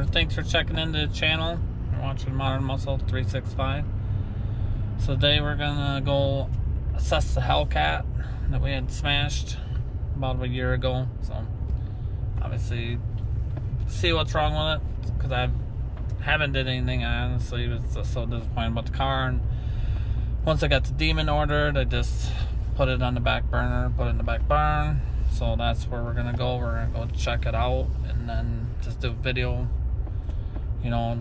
Thanks for checking into the channel. You're watching Modern Muscle 365. So today we're gonna go assess the Hellcat that we had smashed about a year ago. So obviously see what's wrong with it, because I haven't did anything. I honestly was just so disappointed about the car, and once I got the Demon ordered, I just put it on the back burner, put it in the back barn. So that's where we're gonna go. We're gonna go check it out and then just do a video. You know,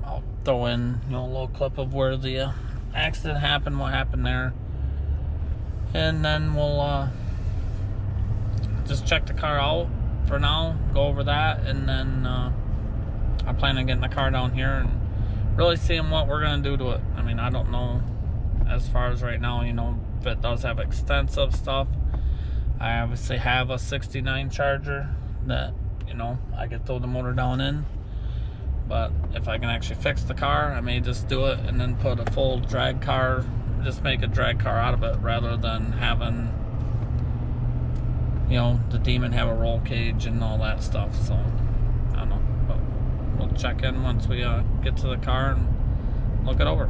I'll throw in, a little clip of where the accident happened, what happened there, and then we'll just check the car out for now, go over that, and then I plan on getting the car down here and really seeing what we're gonna do to it. I mean, I don't know as far as right now, if it does have extensive stuff. I obviously have a 69 Charger that, I could throw the motor down in. But if I can actually fix the car, I may just do it and then put a full drag car, just make a drag car out of it, rather than having, the Demon have a roll cage and all that stuff. So, I don't know. But we'll check in once we get to the car and look it over.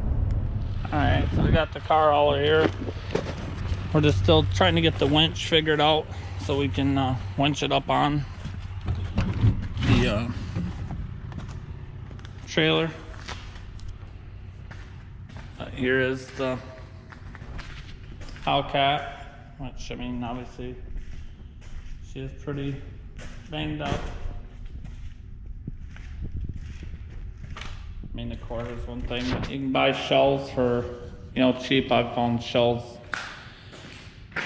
Alright, so we got the car all here. We're just still trying to get the winch figured out so we can winch it up on the trailer. Here is the Hellcat, which, I mean, obviously she is pretty banged up. I mean, the core is one thing. You can buy shells for, cheap. I've found shells,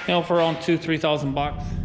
for around $2,000-3,000.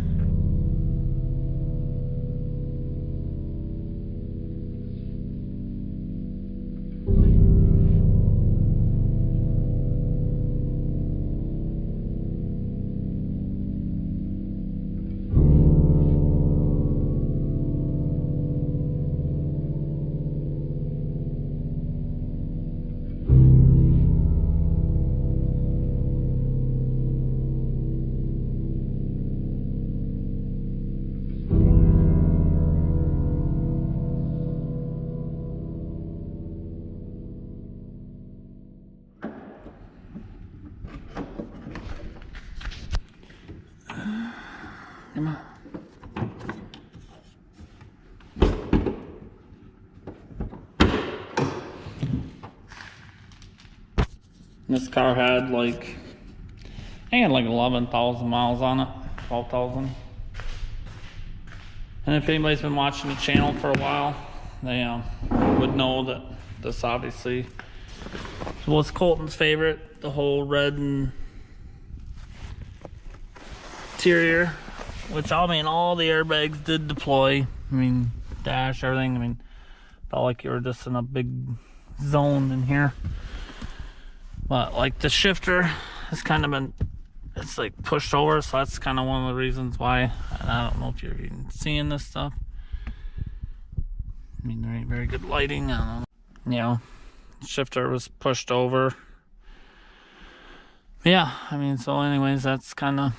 Come on. This car had I think it had 11,000 miles on it, 12,000. And if anybody's been watching the channel for a while, they would know that this obviously was Colton's favorite, the whole red and interior. Which, I mean, all the airbags did deploy. I mean, dash, everything. I mean, felt like you were just in a big zone in here. But, the shifter has kind of been, it's pushed over. So that's kind of one of the reasons why. And I don't know if you're even seeing this stuff. I mean, there ain't very good lighting. I don't know. Shifter was pushed over. Yeah, I mean, so anyways, that's kind of,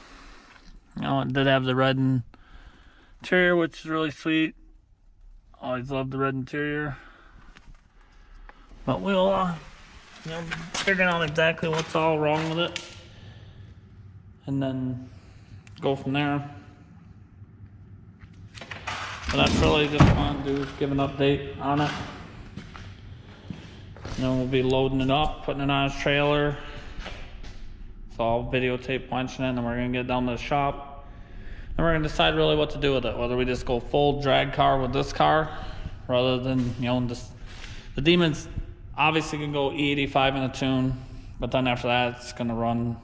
it did have the red interior, which is really sweet. Always love the red interior. But we'll, figure out exactly what's all wrong with it, and then go from there. But that's really just want to do is give an update on it. We'll be loading it up, putting it on his trailer. So I'll videotape punching it, and then we're gonna get down to the shop, and we're gonna decide really what to do with it. Whether we just go full drag car with this car, rather than just the Demons obviously can go E85 in a tune, but then after that it's gonna run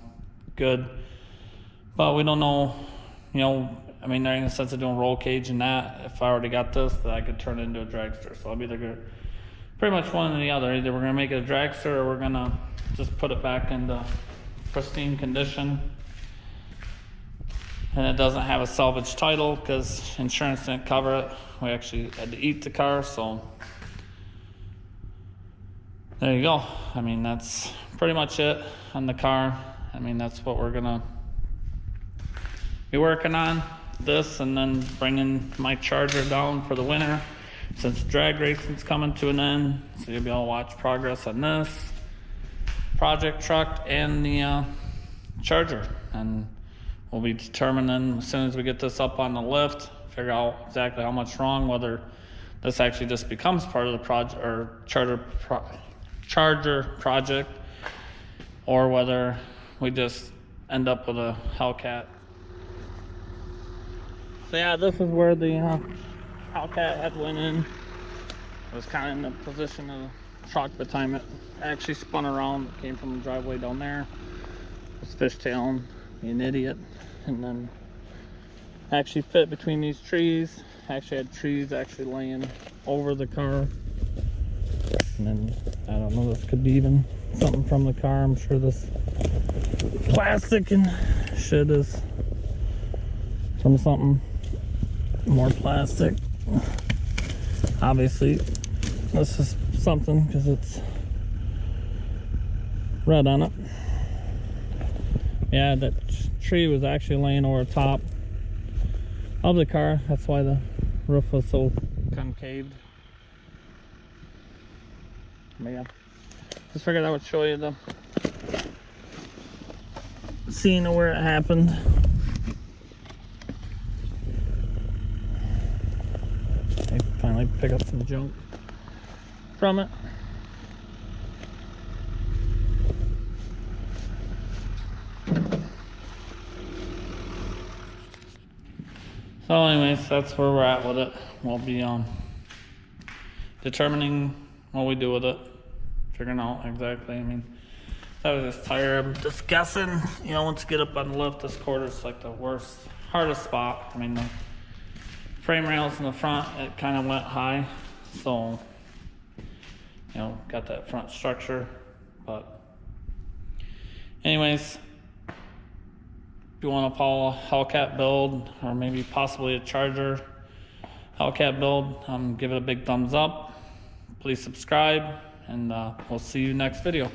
good. But we don't know, I mean, there ain't a sense of doing roll cage and that. If I already got this, that I could turn it into a dragster. So I'll be pretty much one or the other. Either we're gonna make it a dragster, or we're gonna just put it back into pristine condition. And it doesn't have a salvage title because insurance didn't cover it. We actually had to eat the car, so there you go. I mean, that's pretty much it on the car. I mean, that's what we're gonna be working on, this, and then bringing my Charger down for the winter. since drag racing's coming to an end, so you'll be able to watch progress on this project truck and the Charger. And we'll be determining as soon as we get this up on the lift, figure out exactly how much wrong, whether this actually just becomes part of the project or Charger project, or whether we just end up with a Hellcat. So yeah, this is where the Hellcat had went in. It was kind of in the position of the truck by the time it actually spun around. It came from the driveway down there. It was fishtailing, being an idiot, and then actually fit between these trees. Actually had trees actually laying over the car. And then, I don't know, this could be even something from the car. I'm sure this plastic and shit is from something more plastic. Obviously, this is something because it's red on it. Yeah, that tree was actually laying over top of the car. That's why the roof was so concaved. But yeah, just figured I would show you the scene of where it happened. I finally pick up some junk from it. So anyways, that's where we're at with it. We'll be determining what we do with it, figuring out exactly. I mean, that was just tired. I'm just guessing, you know, once you get up on the lift, this quarter's like the worst, hardest spot. I mean, the frame rails in the front, it kind of went high, so, you know, got that front structure. But anyways, if you want to follow a Hellcat build, or maybe possibly a Charger Hellcat build, give it a big thumbs up. Please subscribe, and we'll see you next video.